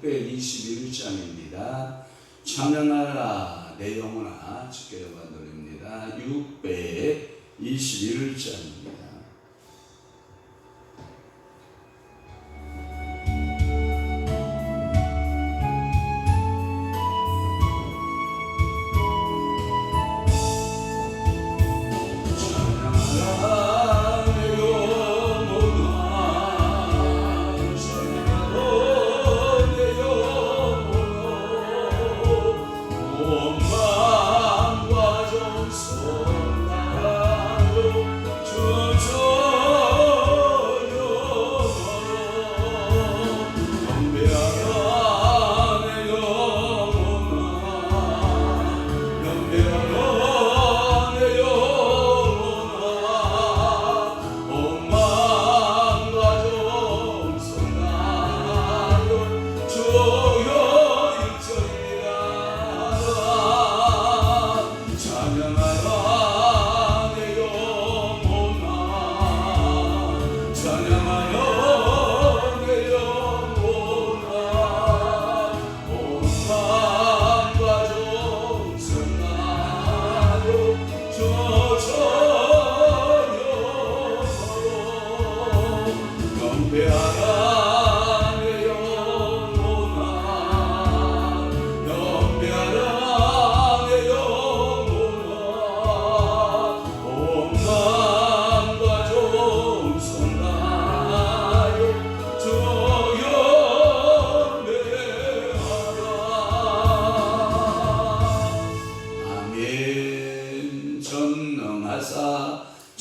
621장입니다. 찬양하라 내 영혼아 주께 영광 돌립니다. 621장입니다.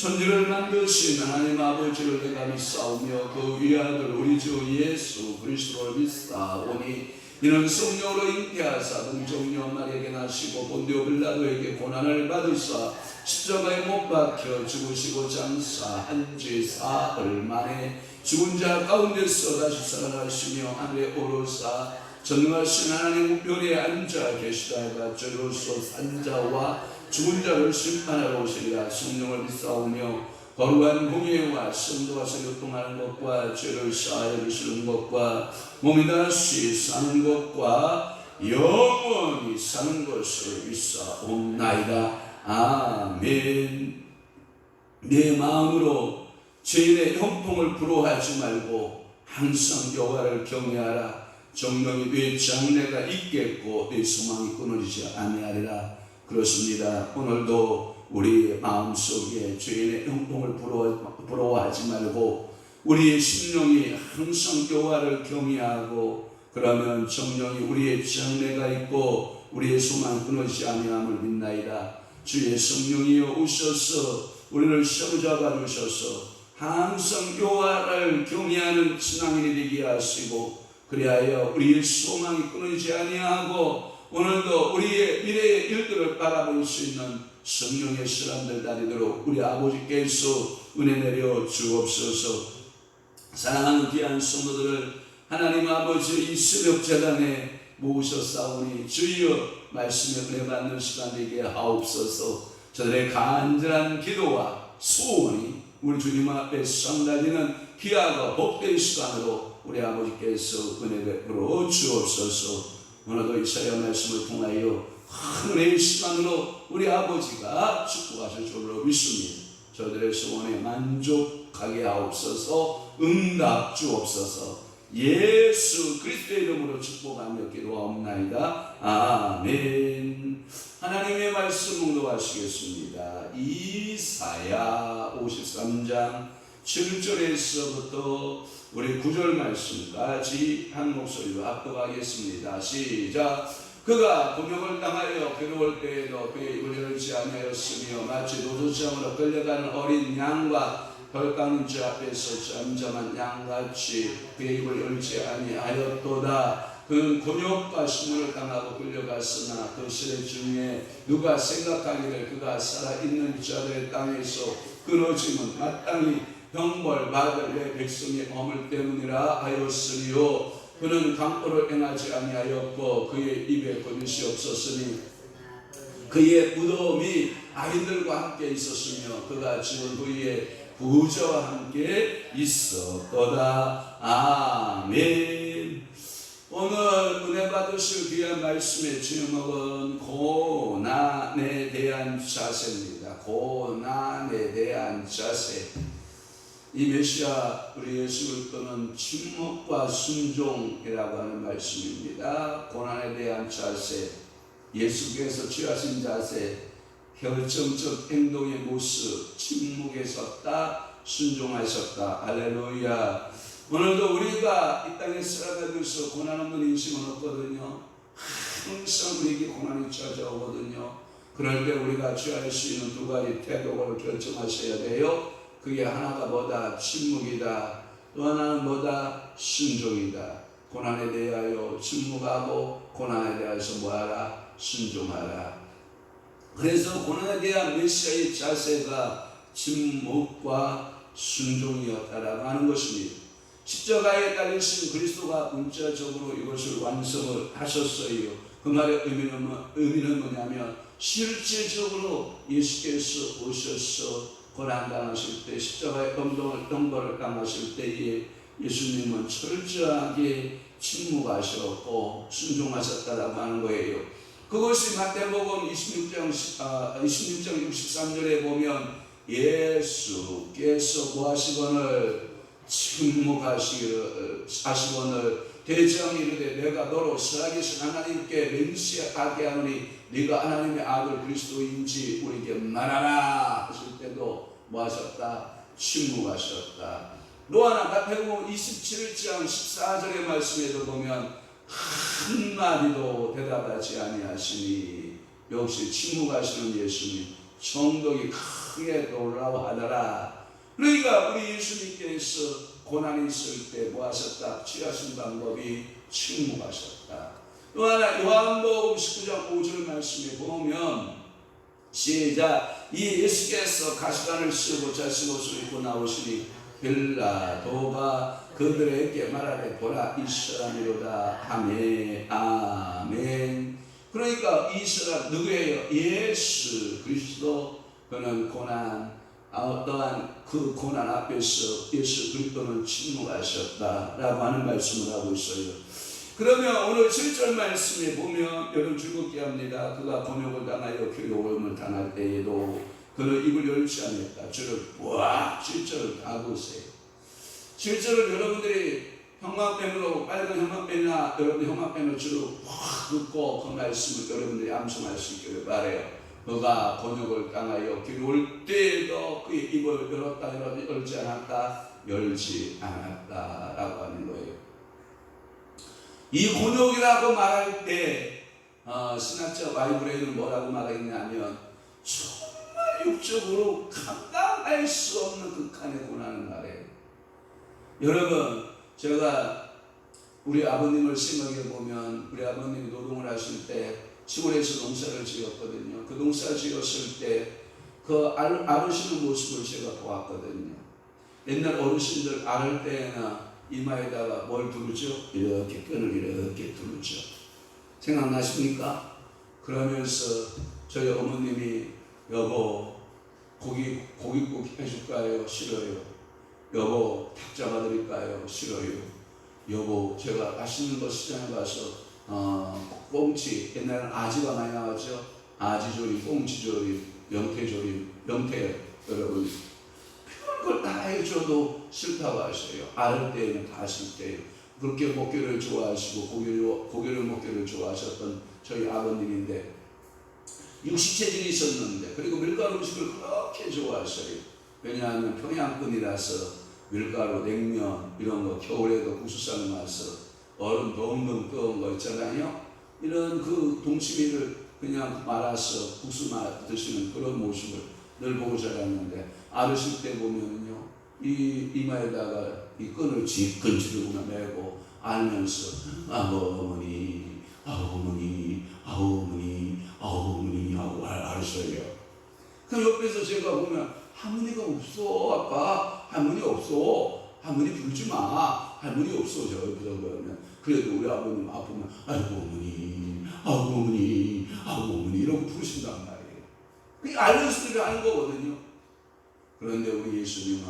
천지를 만드신 하나님 아버지를 내가 믿사오며 그 위아들 우리 주 예수 그리스도를 믿사오니 이는 성령으로 잉태하사 동정녀 마리아에게 나시고 본디오 빌라도에게 고난을 받으사 십자가에 못 박혀 죽으시고 장사한 지 사흘 만에 죽은 자 가운데서 다시 살아나시며 하늘에 오르사 전능하신 하나님 우편에 앉아 계시다가 저로서 산자와 죽은 자를 심판하러 오시리라. 성령을 믿사오며 거룩한 공예와 성도가 교통하는 것과 죄를 사하여 주시는 것과 몸이 다시 사는 것과 영원히 사는 것을 믿사옵나이다. 아멘. 내 마음으로 죄인의 형통을 부러워하지 말고 항상 여호와를 경외하라. 정령이 네 장래가 있겠고 네 소망이 끊어지지 아니하리라. 그렇습니다. 오늘도 우리 마음속에 죄인의 형통을 부러워하지 말고 우리의 심령이 항상 여호와를 경외하고 그러면 정령이 우리의 장래가 있고 우리의 소망 끊어지지 아니함을 믿나이다. 주의 성령이여 오셔서 우리를 사로잡아 주셔서 항상 여호와를 경외하는 신앙인이 되게 하시고 그리하여 우리의 소망이 끊어지지 아니하고 오늘도 우리의 미래의 일들을 바라볼 수 있는 성령의 사람들 다리도록 우리 아버지께서 은혜 내려 주옵소서. 사랑하는 귀한 성도들을 하나님 아버지 이 새벽 재단에 모으셨사오니 주여 말씀에 은혜 받는 시간 되게 하옵소서. 저들의 간절한 기도와 소원이 우리 주님 앞에 성달리는 귀하고 복된 시간으로 우리 아버지께서 은혜 베풀어 주옵소서. 오늘도 이사야 말씀을 통하여 큰 은혜의 시간으로 우리 아버지가 축복하실 줄로 믿습니다. 저들의 소원에 만족하게 하옵소서. 응답 주옵소서. 예수 그리스도의 이름으로 축복하며 기도하옵나이다. 아멘. 하나님의 말씀 묵독하시겠습니다. 이사야 53장 7절에서부터 우리 9절 말씀까지 한 목소리로 합독하겠습니다. 시작. 그가 곤욕을 당하여 괴로울 때에도 그의 입을 열지 아니하였으며 마치 노조장으로 끌려가는 어린 양과 벌 깎는 자 앞에서 잠잠한 양같이 그의 입을 열지 아니하였도다. 그는 곤욕과 시문을 당하고 끌려갔으나 그 시대 중에 누가 생각하기를 그가 살아있는 자들의 땅에서 끊어짐은 마땅히 형벌 받을 내 백성의 허물 때문이라 하였으리요. 그는 강포를 행하지 아니하였고 그의 입에 거짓이 없었으니 그의 무덤이 아이들과 함께 있었으며 그가 죽은 후에 부자와 함께 있었도다. 아멘. 오늘 은혜 받으실 귀한 말씀의 제목은 고난에 대한 자세입니다. 고난에 대한 자세. 이 메시아 우리 예수 그리스도는 침묵과 순종이라고 하는 말씀입니다. 고난에 대한 자세, 예수께서 취하신 자세, 결정적 행동의 모습, 침묵에 섰다, 순종하셨다. 할렐루야. 오늘도 우리가 이 땅에 살아가면서 고난 없는 인생은 없거든요. 항상 우리에게 고난이 찾아오거든요. 그럴 때 우리가 취할 수 있는 두 가지 태도를 결정하셔야 돼요. 그게 하나가 뭐다? 침묵이다. 또 하나는 뭐다? 순종이다. 고난에 대하여 침묵하고 고난에 대해서 뭐하라? 순종하라. 그래서 고난에 대한 메시아의 자세가 침묵과 순종이었다라고 하는 것입니다. 십자가에 달리신 그리스도가 문자적으로 이것을 완성을 하셨어요. 그 말의 의미는 뭐냐면 실질적으로 예수께서 오셔서 고난당하실 때, 십자가의 형벌을 당하실 때에 예수님은 철저하게 침묵하셨고 순종하셨다라고 하는 거예요. 그것이 마태복음 26장 63절에 보면 예수께서 뭐 하시거늘 침묵하시거늘 대장이 이르되 내가 너로 살아계신 하나님께 맹세하게 하노니 네가 하나님의 아들 그리스도인지 우리에게 말하라 하실 때도 뭐 하셨다? 침묵하셨다. 또 하나 마태복음 27장 14절의 말씀에도 보면 한마디도 대답하지 아니하시니 역시 침묵하시는 예수님, 성도가 크게 놀라워하더라. 그러니까 우리 예수님께서 고난이 있을 때 뭐 하셨다? 취하신 방법이 침묵하셨다. 또 하나 요한복음 19장 5절 말씀에 보면 시작. 이 예수께서 가시관을 쓰고 자식옷을 입고 나오시니 빌라도가 그들에게 말하되 보라 이 사람이로다 하매 아멘. 그러니까 이 사람 누구예요? 예수 그리스도. 그는 고난 어떠한 그 고난 앞에서 예수 그리스도는 침묵하셨다라고 하는 말씀을 하고 있어요. 그러면 오늘 7절 말씀에 보면 여러분 즐겁게 합니다. 그가 곤욕을 당하여 괴로움을 당할 때에도 그는 입을 열지 않았다. 저를 7절을 다 보세요. 7절을 여러분들이 형광펜으로 빨간 형광펜이나 여러분 형광펜으로 주로 확 긋고 그 말씀을 여러분들이 암송할 수 있기를 바라요. 그가 곤욕을 당하여 괴로울 때에도 그의 입을 열었다 열지 않았다 열지 않았다라고 하는 거예요. 이 곤욕이라고 말할 때 신학자 와이브레이는 뭐라고 말하겠냐면 정말 육적으로 감당할 수 없는 극한의 고난을 말해요. 여러분 제가 우리 아버님을 생각해 보면 우리 아버님이 노동을 하실 때 시골에서 농사를 지었거든요. 그 농사 지었을 때 그 앓으시는 모습을 제가 보았거든요. 옛날 어르신들 앓을 때나 이마에다가 뭘 두르죠? 이렇게 끈을 이렇게 두르죠. 생각나십니까? 그러면서 저희 어머님이 여보 고깃국 해줄까요? 싫어요. 여보 닭 잡아드릴까요? 싫어요. 여보 제가 맛있는 거 시장에 가서 꽁치, 옛날에는 아지가 많이 나왔죠. 아지조림, 꽁치조림, 명태조림, 명태 여러분 필요한 걸 다 해줘도 싫다고 하셔요. 앓을 때에는 다 싫대요. 그렇게 먹기를 좋아하시고 고기를 먹기를 좋아하셨던 저희 아버님인데 육식체질이 있었는데 그리고 밀가루 음식을 그렇게 좋아하셔요. 왜냐하면 평양분이라서 밀가루, 냉면 이런 거 겨울에도 국수 삶아서 얼음 덩덩 뜨거운 거 있잖아요. 이런 그 동치미를 그냥 말아서 국수 드시는 그런 모습을 늘 보고 자랐는데 앓으실 때 보면은요 이 이마에다가 이 끈을 지끈지르고 매고 알면서 어머니 하고 앓으셔요. 그 옆에서 제가 보면 할머니가 없어 아빠 할머니 없어 할머니 부르지 마 할머니 없어 제가 옆에서 그러면 그래도 우리 아버님 아프면 어머니 이러고 부르신단 말이에요. 그게 알면서 들 하는 거거든요. 그런데 우리 예수님은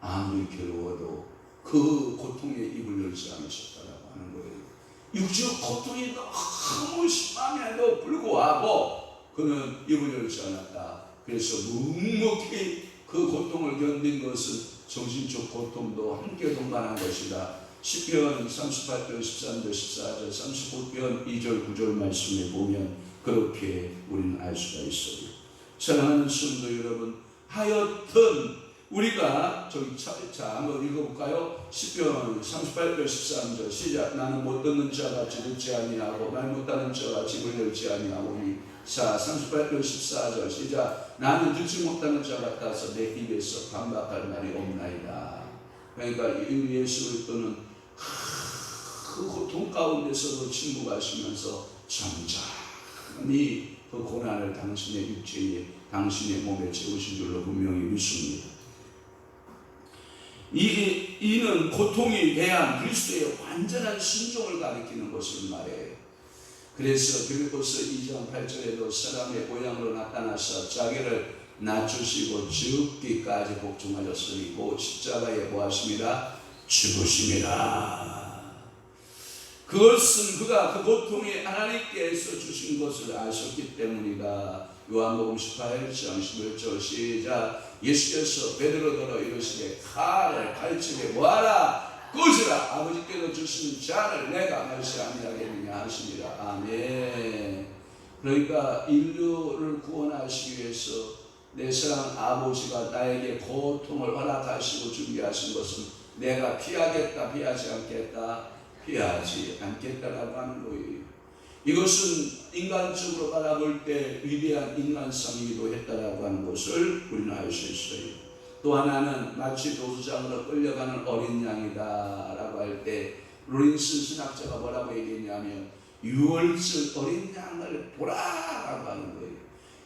아무리 괴로워도 그 고통에 입을 열지 않으셨다라고 하는 거예요. 육적 고통이 너무 심함에도 불구하고 그는 입을 열지 않았다. 그래서 묵묵히 그 고통을 견딘 것은 정신적 고통도 함께 동반한 것이다. 시편 38편 13절 14절 39편 2절 9절 말씀에 보면 그렇게 우리는 알 수가 있어요. 사랑하는 성도 여러분, 하여튼 우리가 자 한번 읽어볼까요? 시편 38편 13절 시작. 나는 못 듣는 자같이 듣지 아니하고 말 못하는 자같이 입을 열지 아니하오니. 자 38편 14절 시작. 나는 듣지 못하는 자 같아서 내 입에서 반박할 말이 없나이다. 그러니까 이 예수 그리스도는 그 고통 가운데서도 침묵하시면서 잠잠히 그 고난을 당신의 육체에 당신의 몸에 채우신 줄로 분명히 믿습니다. 이는 고통에 대한 그리스도의 완전한 순종을 가리키는 것을 말해요. 그래서 빌립보서 2장 8절에도 사람의 모양으로 나타나서 자기를 낮추시고 죽기까지 복종하셨으니 그 십자가에 뭐하심이라? 죽으심이라. 그것은 그가 그 고통이 하나님께서 주신 것을 아셨기 때문이다. 요한복음 18장 11절 시작. 예수께서 베드로더러 이르시되 칼집에 뭐하라? 끄시라. 아버지께서 주시는 잔을 내가 마시 아니하겠느냐 하시니라. 아멘. 그러니까 인류를 구원하시기 위해서 내 사랑 아버지가 나에게 고통을 허락하시고 준비하신 것은 내가 피하겠다, 피하지 않겠다, 피하지 않겠다라고 하는 거예요. 이것은 인간적으로 바라볼 때 위대한 인간성이기도 했다라고 하는 것을 우리는 알 수 있어요. 또 하나는 마치 도수장으로 끌려가는 어린 양이다라고 할 때 루린슨 신학자가 뭐라고 얘기했냐면 6월절 어린 양을 보라라고 하는 거예요.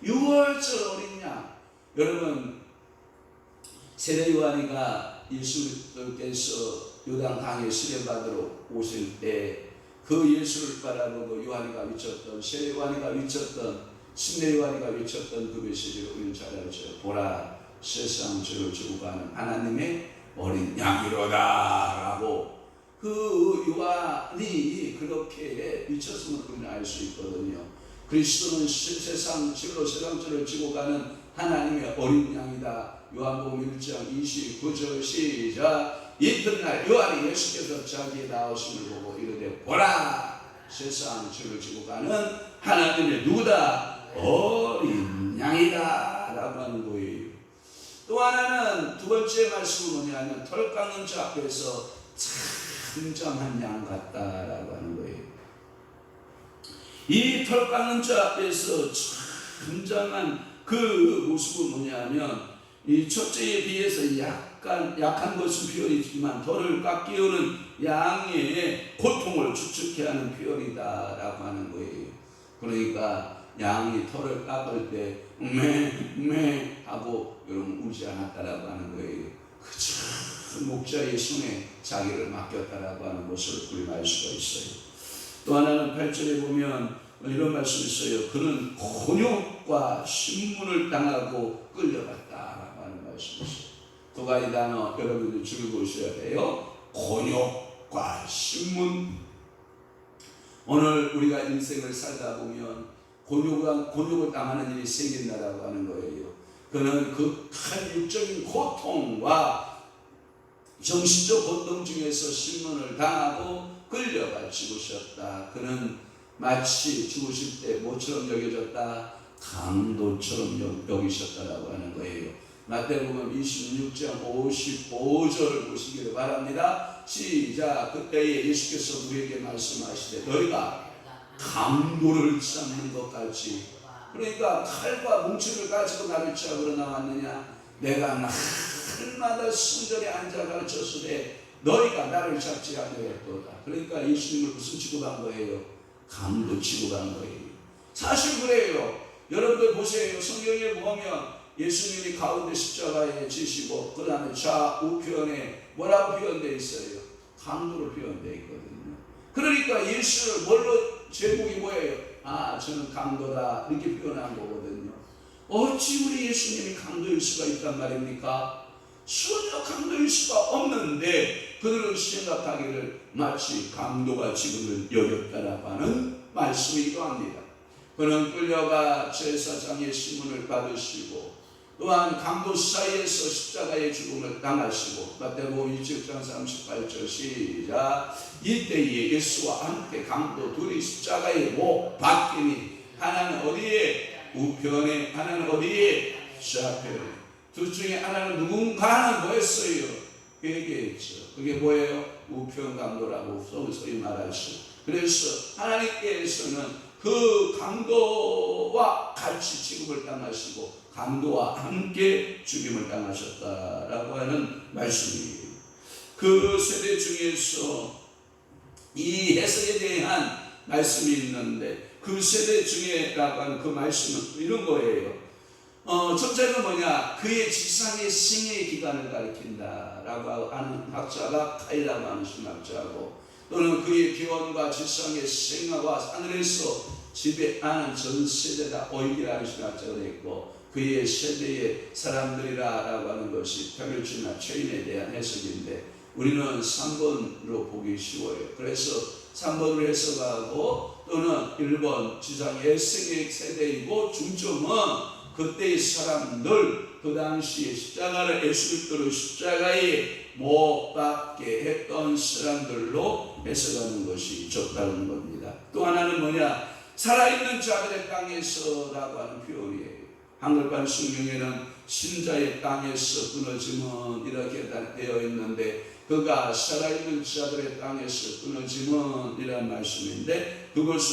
6월절 어린 양. 여러분 세례 요한이가 예수께서 요단강에 수련받으러 오실 때 그 예수를 바라보고 요한이가 외쳤던 세례 요한이가 외쳤던 신내 요한이가 외쳤던 그 메시지를 우리는 잘 알죠. 보라 세상 죄를 지고 가는 하나님의 어린 양이로다 라고 그 요한이 그렇게 외쳤음을 우리는 알 수 있거든요. 그리스도는 세상 죄를 지고 가는 하나님의 어린 양이다. 요한복음 1장 29절 시작. 이튿날 요한이 예수께서 자기의 나오심을 보고 이르되 보라 세상 죄를 지고 가는 하나님의 누구다? 어린 양이다 라고 하는 거예요. 또 하나는 두 번째 말씀은 뭐냐면 털 깎는 자 앞에서 참정한 양 같다라고 하는 거예요. 이 털 깎는 자 앞에서 참정한 그 모습은 뭐냐면 이 첫째에 비해서 약한 것은 표현이지만 털을 깎이우는 양의 고통을 추측해 하는 표현이다라고 하는 거예요. 그러니까 양이 털을 깎을 때 매 하고 여러분 울지 않았다라고 하는 거예요. 그저 목자의 손에 자기를 맡겼다라고 하는 것을 우리가 알 수가 있어요. 또 하나는 8절에 보면 이런 말씀이 있어요. 그는 곤욕과 신문을 당하고 끌려갔다라고 하는 말씀이 있어요. 두 가지 단어 여러분들 즐거우셔야 돼요. 곤욕과 신문. 오늘 우리가 인생을 살다 보면 곤욕을 당하는 일이 생긴다라고 하는 거예요. 그는 극한 육적인 고통과 정신적 고통 중에서 신문을 당하고 끌려가 죽으셨다. 그는 마치 죽으실 때 뭐처럼 여겨졌다? 강도처럼 여기셨다라고 하는 거예요. 마태복음 26장 55절을 보시기를 바랍니다. 시작. 그때에 예수께서 우리에게 말씀하시되 너희가 강도를 잡는 것 같이, 그러니까 칼과 뭉치를 가지고 나를 잡으러 나왔느냐? 내가 날마다 성전에 앉아 가르쳤으되 너희가 나를 잡지 아니하였도다. 그러니까 예수님을 무슨 취급한 거예요? 강도 취급한 거예요. 사실 그래요. 여러분들 보세요. 성경에 보면 예수님이 가운데 십자가에 지시고 그 다음에 좌우편에 뭐라고 표현되어 있어요? 강도로 표현되어 있거든요. 그러니까 예수를 뭘로 제목이 뭐예요? 아, 저는 강도다 이렇게 표현한 거거든요. 어찌 우리 예수님이 강도일 수가 있단 말입니까? 전혀 강도일 수가 없는데 그들은 생각하기를 마치 강도가 지금을 여겼다라고 하는 말씀이기도 합니다. 그는 끌려가 제사장의 시문을 받으시고 또한 강도 사이에서 십자가의 죽음을 당하시고 마태복음 27장 38절 시작. 이때에 예수와 함께 강도 둘이 십자가에 못 박히니 하나는 어디에 우편에 하나는 어디에 좌편에. 둘 중에 하나는 누군가는 뭐했어요? 얘기했죠. 그게 뭐예요? 우편 강도라고 소위 말하죠. 그래서 하나님께서는 그 강도와 같이 지급을 당하시고 강도와 함께 죽임을 당하셨다라고 하는 말씀이에요. 그 세대 중에서 이 해석에 대한 말씀이 있는데 그 세대 중에라고 하는 그 말씀은 이런 거예요. 첫째는 뭐냐? 그의 지상의 생애 기간을 가리킨다라고 하는 학자가 카이라고 하는 신학자고, 또는 그의 기원과 지상의 생애와 하늘에서 지배하는 전 세대다 오이기라는 신학자가 있고, 그의 세대의 사람들이라고 하는 것이 평일주나 최인에 대한 해석인데 우리는 3번으로 보기 쉬워요. 그래서 3번으로 해석하고, 또는 1번 지상의 생애 세대이고 중점은 그때의 사람들, 그 당시에 십자가를 예수 그리스도로 십자가에 못 박게 했던 사람들로 해석하는 것이 좋다는 겁니다. 또 하나는 뭐냐? 살아있는 자들의 땅에서라고 하는 표현이에요. 한글판 성경에는 신자의 땅에서 끊어짐은 이렇게 되어 있는데, 그가 살아있는 자들의 땅에서 끊어짐은 이란 말씀인데 그것은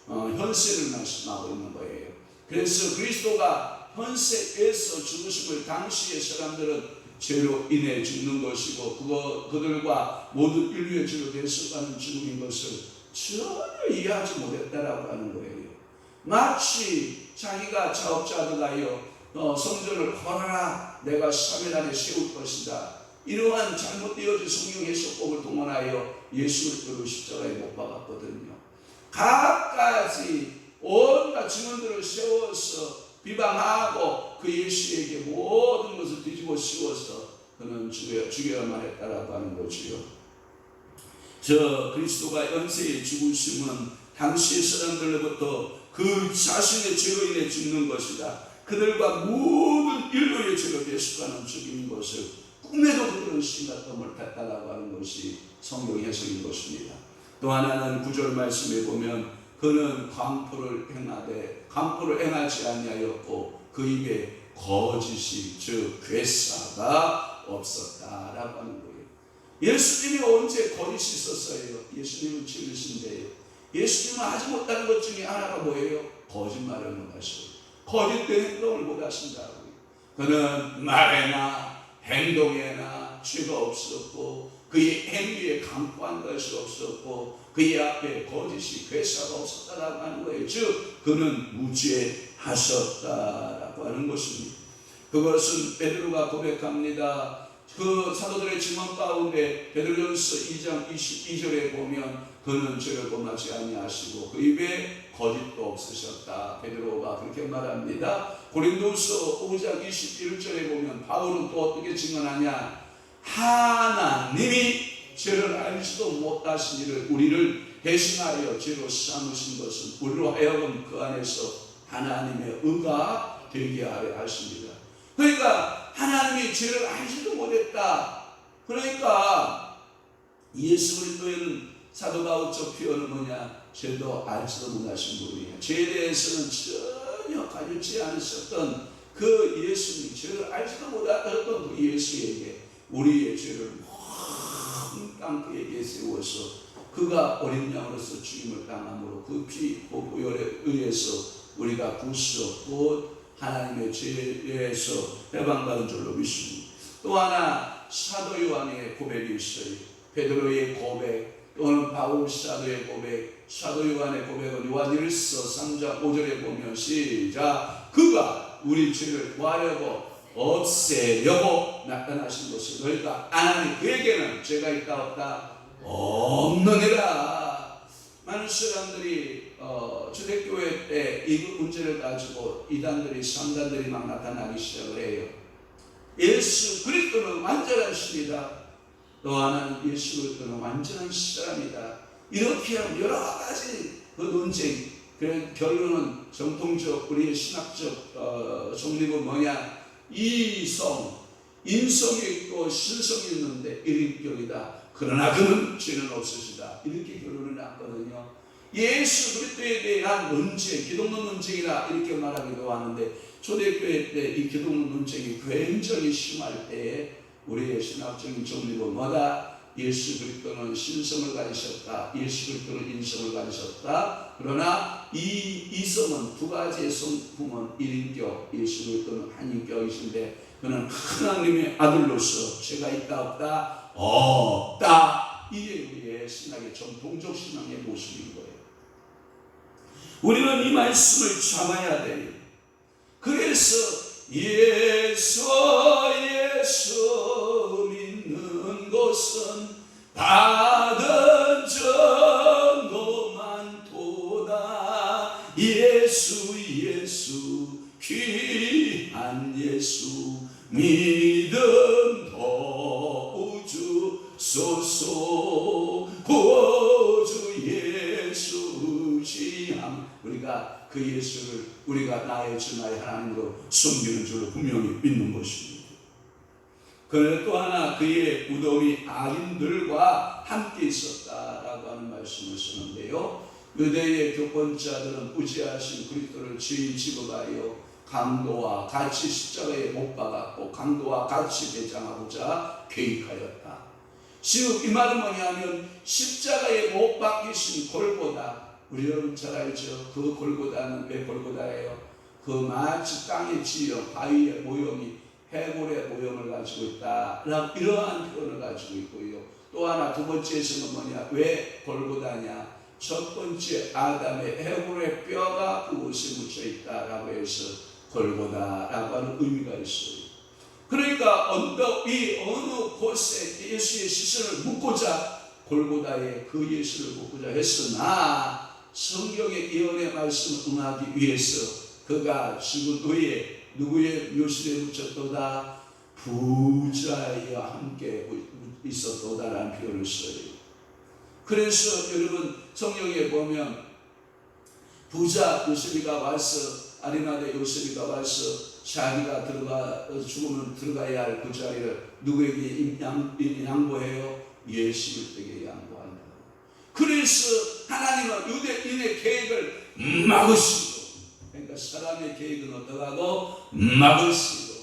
현세를 말씀하고 있는 거예요. 그래서 그리스도가 현세에서 죽으심을 당시의 사람들은 죄로 인해 죽는 것이고 그들과 모든 인류의 죄로 대속하는 죽음인 것을 전혀 이해하지 못했다라고 하는 거예요. 마치 자기가 자업자득하여 성전을 헐어라, 내가 3일 안에 세울 것이다, 이러한 잘못되어진 성경 해석법을 동원하여 예수 그리스도를 십자가에 못 박았거든요. 각가지 온갖 증언들을 세워서 비방하고 그 예수에게 모든 것을 뒤집어 씌워서 그는 죽여야만 했다라고 하는 거지요. 저 그리스도가 연세에 죽으심은 당시의 사람들로부터 그 자신의 죄로 인해 죽는 것이다, 그들과 모든 인류의 죄로 대속하는 죽인 것을 꿈에도 그들은 생각도 못했다라고 하는 것이 성경 해석인 것입니다. 또 하나는 9절 말씀에 보면 그는 강포를 행하지 아니하였고 그 입에 거짓이 즉 괴사가 없었다라고 하는 거예요. 예수님이 언제 거짓이 있었어요? 예수님은 진리신데요. 예수님은 하지 못하는 것 중에 하나가 뭐예요? 거짓말을 못하시고 거짓된 행동을 못하신다고요. 그는 말에나 행동에나 죄가 없었고 그의 행위에 강포한 것이 없었고 그의 앞에 거짓이 괴사가 없었다라고 하는 거예요. 즉 그는 무죄하셨다라고 하는 것입니다. 그것은 베드로가 고백합니다. 그 사도들의 증언 가운데 베드로전서 2장 22절에 보면 그는 죄를 범하지 아니하시고 그 입에 거짓도 없으셨다, 베드로가 그렇게 말합니다. 고린도서 5장 21절에 보면 바울은 또 어떻게 증언하냐? 하나님이 죄를 알지도 못하신 이를 우리를 대신하여 죄로 삼으신 것은 우리로 하여금 그 안에서 하나님의 의가 되게 하려 하십니다. 그러니까 하나님이 죄를 알지도 못했다. 그러니까 예수 그리스도에는 사도 바울적 표현은 뭐냐? 죄도 알지도 못하신 분이에요. 죄에 대해서는 전혀 가르치지 않으셨던 그 예수님, 죄를 알지도 못하셨던 그 예수에게 우리의 죄를 몽땅 그에게 세워서 그가 어린 양으로서 죽임을 당함으로 그 피 보혈에 의해서 우리가 구속고 하나님의 죄에서 해방받은 줄로 믿습니다. 또 하나 사도 요한의 고백이 있어요. 베드로의 고백, 또는 바울 사도의 고백, 사도 요한의 고백은 요한일서 3장 5절에 보면 시작. 그가 우리 죄를 구하려고 없애려고 나타나신 것을 너희가 아나니 그에게는 죄가 있다 없다? 없느니라. 많은 사람들이 초대교회 때 이 문제를 가지고 이단들이 상단들이 막 나타나기 시작을 해요. 예수 그리스도는 완전하십니다. 또 하나는 예수 그리스도는 완전한 사람이다. 이렇게 하면 여러 가지 그 논쟁, 그런 결론은 정통적 우리의 신학적 정립은 뭐냐? 이성, 인성이 있고 신성이 있는데 일인격이다. 그러나 그는 죄는 없으시다. 이렇게 결론을 났거든요. 예수 그리스도에 대한 논쟁, 기독론 논쟁이라 이렇게 말하기도 하는데, 초대교회 때 이 기독론 논쟁이 굉장히 심할 때에 우리의 신학적인 정립은 뭐다? 예수 그리스도는 신성을 가지셨다. 예수 그리스도는 인성을 가지셨다. 그러나 이 이성은 두 가지의 성품은 일인격, 예수 그리스도는 한인격이신데 그는 하나님의 아들로서 죄가 있다 없다? 없다. 이게 우리의 신학의 전통적 신앙의 모습인 거예요. 우리는 이 말씀을 잡아야 돼요. 그래서 예수 믿는 것은 받은 정도만 도다. 예수 귀한 예수 믿음 도주소서. 구주 예수 지향. 우리가 그 예수를 우리가 나의 주 나의 하나님으로 섬기는 줄로 분명히 믿는 것입니다. 그런데 또 하나 그의 무덤이 악인들과 함께 있었다라고 하는 말씀을 쓰는데요. 유대의 교권자들은 무지하신 그리스도를 죄인 취급하여 강도와 같이 십자가에 못 박았고 강도와 같이 배장하고자 계획하였다. 즉 이 말은 뭐냐면 십자가에 못 박히신 골고다. 우리 여러분 잘 알죠? 그 골고다는 왜 골고다예요? 그 마치 땅의 지형, 바위의 모형이 해골의 모형을 가지고 있다. 이러한 표현을 가지고 있고요. 또 하나 두 번째에서는 뭐냐? 왜 골고다냐? 첫 번째 아담의 해골의 뼈가 그곳에 묻혀 있다라고 해서 골고다라고 하는 의미가 있어요. 그러니까 언덕 위 어느 곳에 예수의 시선을 묻고자 골고다에 그 예수를 묻고자 했으나 성경의 예언의 말씀을 응하기 위해서 그가 죽은 후에 누구의 묘실에 묻혔도다? 부자와 함께 있었도다라는 표현을 써요. 그래서 여러분 성경에 보면 부자 요셉이가 와서 아리마대 요셉이가 와서 자기가 죽으면 들어가야 할 그 자리를 누구에게 양보해요? 예수 그리스도에게 양보한다. 그래서 하나님은 유대인의 계획을 막으시고, 그러니까 사람의 계획은 어떠하고 막으시고,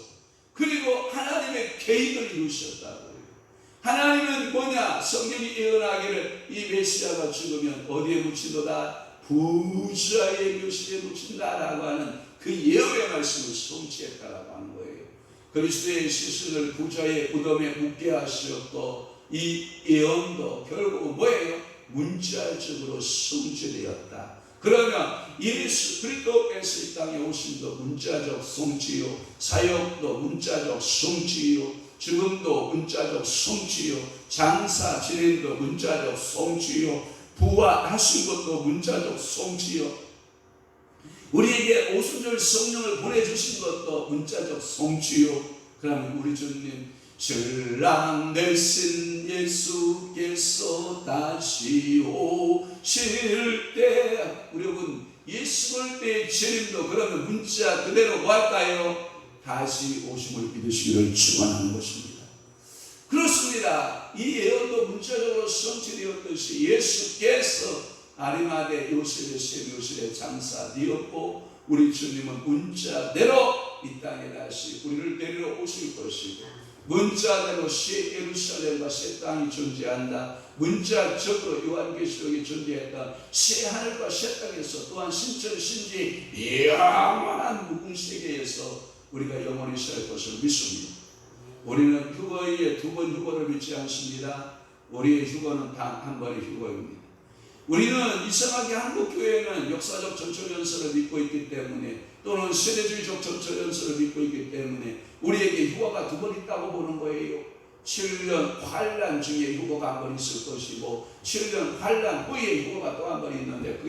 그리고 하나님의 계획을 이루셨다고요. 하나님은 뭐냐? 성경이 예언하기를 이 메시아가 죽으면 어디에 묻히도다? 부자의 묘실에 묻힌다라고 하는 그 예언의 말씀을 성취했다라고 하는 거예요. 그리스도의 시신을 부자의 무덤에 묻게 하셨고, 이 예언도 결국은 뭐예요? 문자적으로 성취되었다. 그러면 예수 그리스도께서 이 땅에 오심도 문자적 성취요, 사역도 문자적 성취요, 죽음도 문자적 성취요, 장사 진행도 문자적 성취요, 부활하신 것도 문자적 성취요, 우리에게 오순절 성령을 보내주신 것도 문자적 성취요. 그러면 우리 주님 신랑 되신 예수께서 다시 오실 때, 우리 여러분 예수 올 때의 재림도 그러면 문자 그대로 뭐 할까요? 다시 오심을 믿으시기를 축원하는 것입니다. 그렇습니다. 이 예언도 문자적으로 성취되었듯이 예수께서 아리마대 요셉의 묘실에 장사되었고, 우리 주님은 문자대로 이 땅에 다시 우리를 데리러 오실 것이고, 문자대로 새 예루살렘과 새 땅이 존재한다. 문자적으로 요한계시록이 존재했다. 새 하늘과 새 땅에서 또한 신천 신지 영원한 무궁세계에서 우리가 영원히 살 것을 믿습니다. 우리는 휴거에 두 번 휴거를 믿지 않습니다. 우리의 휴거는 단 한 번의 휴거입니다. 우리는 이상하게 한국교회는 역사적 전초연설을 믿고 있기 때문에, 또는 세대주의적 전초연설을 믿고 있기 때문에 우리에게 휴거가 두 번 있다고 보는 거예요. 7년 환란 중에 휴거가 한 번 있을 것이고 7년 환란 후에 휴거가 또 한 번 있는데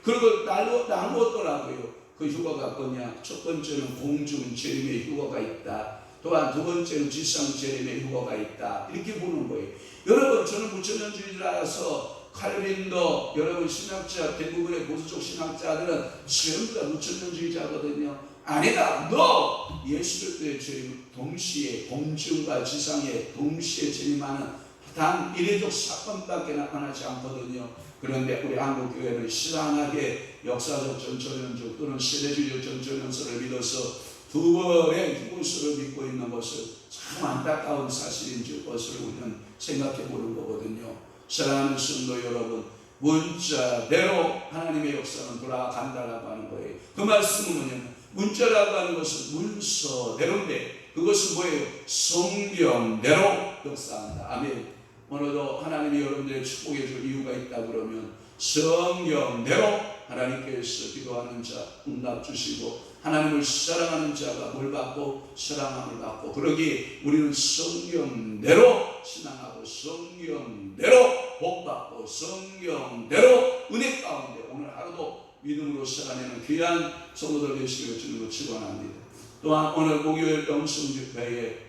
그걸 나누었더라고요. 그 휴거가 뭐냐? 첫 번째는 공중 재림의 휴거가 있다. 또한 두 번째는 지상재림의 휴거가 있다. 이렇게 보는 거예요. 여러분, 저는 무천년주의자라서 칼빈도 여러분 신학자 대부분의 보수적 신학자들은 전부 다 무천년주의자거든요. 아니다. 너 예수를 재림 동시에 공중과 지상에 동시에 재림하는 단 이례적 사건밖에 나타나지 않거든요. 그런데 우리 한국교회는 신앙하게 역사적 전초연주 또는 세대주의적 전초연수를 믿어서 두 번의 휴거수를 믿고 있는 것을 참 안타까운 사실인 것을 우리는 생각해 보는 거거든요. 사랑하는 성도 여러분, 문자대로 하나님의 역사는 돌아간다라고 하는 거예요. 그 말씀은 뭐냐면 문자라고 하는 것은 문서대로인데 그것은 뭐예요? 성경대로 역사한다. 아멘. 오늘도 하나님이 여러분들의 축복해 줄 이유가 있다 그러면 성경대로 하나님께서 기도하는 자 응답 주시고 하나님을 사랑하는 자가 뭘 받고 사랑함을 받고 그러기 우리는 성경대로 신앙하고 성경대로 복받고 성경대로 은혜 가운데 오늘 하루도 믿음으로 살아내는 귀한 성도들 되시기를 주님으로 축원합니다. 또한 오늘 목요일 영성 집회에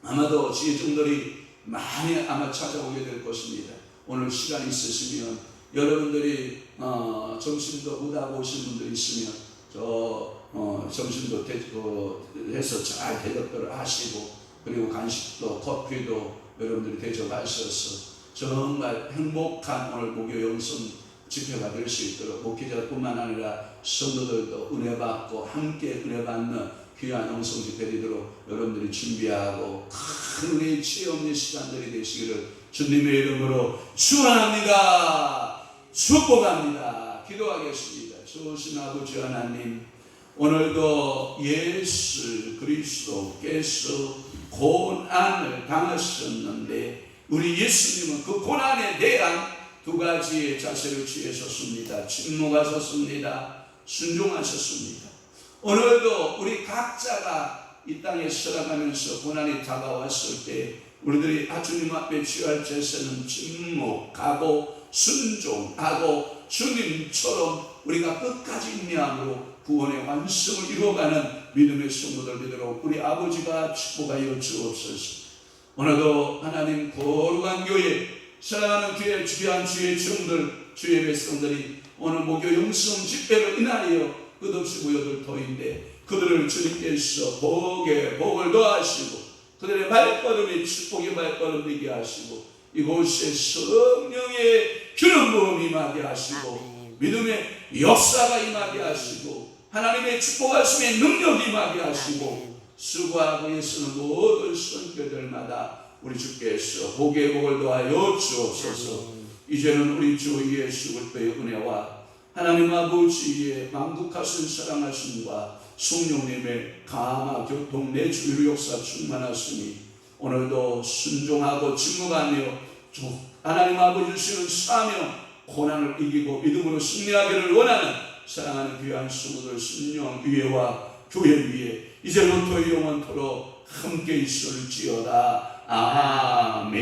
아마도 지혜종들이 많이 아마 찾아오게 될 것입니다. 오늘 시간 있으시면 여러분들이 점심도 못 하고 오신 분들 있으면 점심도 해서 잘 대접들을 하시고 그리고 간식도 커피도 여러분들이 대접하셔서 정말 행복한 오늘 목요 영성 집회가 될 수 있도록 목회자뿐만 아니라 성도들도 은혜 받고 함께 은혜 받는 귀한 영성 집회 되도록 여러분들이 준비하고 큰 은혜의 체험의 시간들이 되시기를 주님의 이름으로 축원합니다. 축복합니다. 기도하겠습니다. 좋으신 아버지 하나님, 오늘도 예수 그리스도께서 고난을 당하셨는데 우리 예수님은 그 고난에 대한 두 가지의 자세를 취하셨습니다. 침묵하셨습니다. 순종하셨습니다. 오늘도 우리 각자가 이 땅에 살아가면서 고난이 다가왔을 때 우리들이 주님 앞에 취할 자세는 침묵하고 순종하고 주님처럼 우리가 끝까지 인내함으로 구원의 완성을 이루어가는 믿음의 성도들 되도록 우리 아버지가 축복하여 주옵소서. 오늘도 하나님 거룩한 교회 사랑하는 교회 귀한 주의 종들 주의 백성들이 오늘 목요 영성 집회로 인하여 끝없이 모여들 터인데 그들을 주님께서 복에 복을 더하시고 그들의 발걸음이 축복의 발걸음 되게 하시고 이곳에 성령의 기름 부음이 임하게 하시고 믿음의 역사가 임하게 하시고 하나님의 축복하심의 능력이 임하게 하시고 수고하고 애쓰는 모든 선교들마다 우리 주께서 복의 복을 더하여 주옵소서. 이제는 우리 주 예수 그리스도의 은혜와 하나님 아버지의 만국하신 사랑하심과 성령님의 강화 교통 내주위로 역사 충만하시니 오늘도 순종하고 침묵하며 하나님 아버지 주시는 사명 고난을 이기고 믿음으로 승리하기를 원하는 사랑하는 귀한 성도들 신령 위에와 교회 위에 이제부터 영원토록 함께 있을지어다. 아멘.